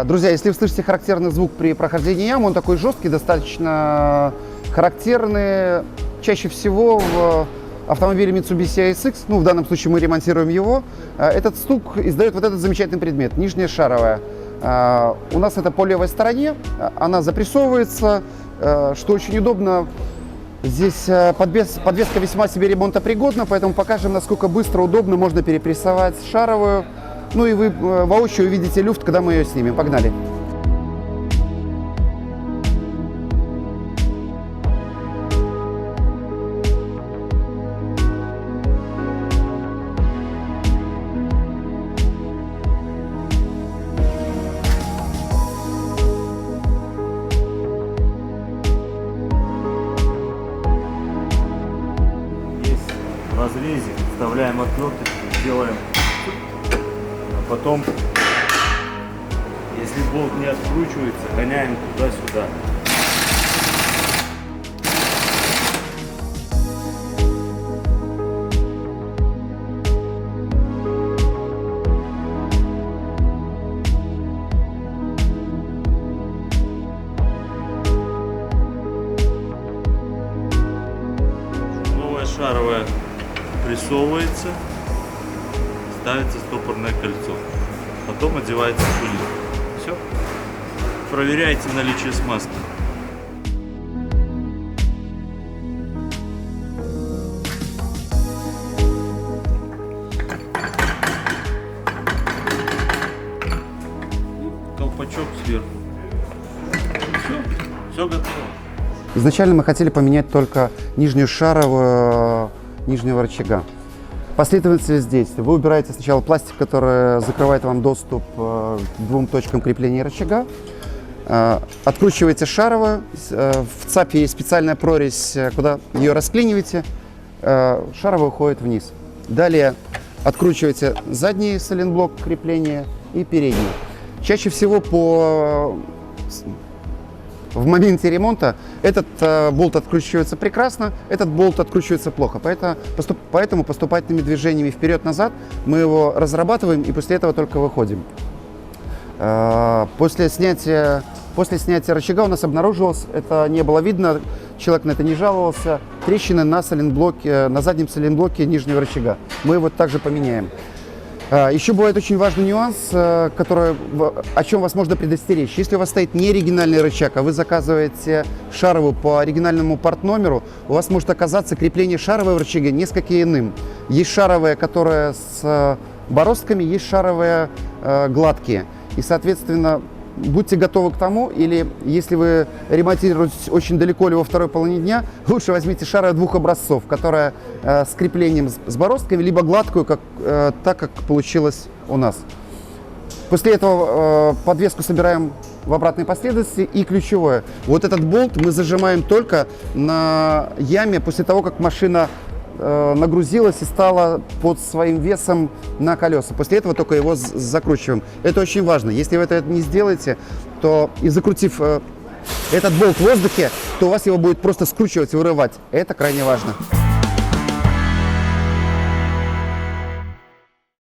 Друзья, если вы слышите характерный звук при прохождении ям, он такой жесткий, достаточно характерный. Чаще всего в автомобиле Mitsubishi ASX, ну в данном случае мы ремонтируем его, этот стук издает вот этот замечательный предмет, нижняя шаровая. У нас это по левой стороне, она запрессовывается, что очень удобно. Здесь подвеска весьма себе ремонтопригодна, поэтому покажем, насколько быстро, удобно можно перепрессовать шаровую. Ну и вы воочию увидите люфт, когда мы ее снимем. Погнали! В разрезе вставляем отверточку, делаем, а потом, если болт не откручивается, гоняем туда-сюда. Новая шаровая прессовывается, ставится стопорное кольцо, потом одевается шилин. Все. Проверяйте наличие смазки. Колпачок сверху. Все готово. Изначально мы хотели поменять только нижнюю шаровую нижнего рычага. Последовательность действий. Вы убираете сначала пластик, который закрывает вам доступ к двум точкам крепления рычага. Откручиваете шаровую. В ЦАПе есть специальная прорезь, куда ее расклиниваете. Шаровая уходит вниз. Далее откручиваете задний сайлентблок крепления и передний. Чаще всего в моменте ремонта этот болт откручивается прекрасно, этот болт откручивается плохо. Поэтому поступательными движениями вперед-назад мы его разрабатываем и после этого только выходим. После снятия рычага у нас обнаружилось, это не было видно, человек на это не жаловался, трещины на заднем сайлентблоке нижнего рычага. Мы его также поменяем. Еще бывает очень важный нюанс, о чем вас можно предостеречь. Если у вас стоит не оригинальный рычаг, а вы заказываете шаровую по оригинальному партномеру, у вас может оказаться крепление шаровой в рычаге несколько иным. Есть шаровые, которые с бороздками, есть шаровые гладкие. И, соответственно, будьте готовы к тому, или если вы ремонтируетесь очень далеко или во второй половине дня, лучше возьмите шаровую двух образцов, которая с креплением с бороздками, либо гладкую, так как получилось у нас. После этого подвеску собираем в обратной последовательности. И ключевое, вот этот болт мы зажимаем только на яме после того, как машина нагрузилась и стала под своим весом на колеса. После этого только его закручиваем. Это очень важно. Если вы это не сделаете, то и закрутив этот болт в воздухе, то у вас его будет просто скручивать и вырывать. Это крайне важно.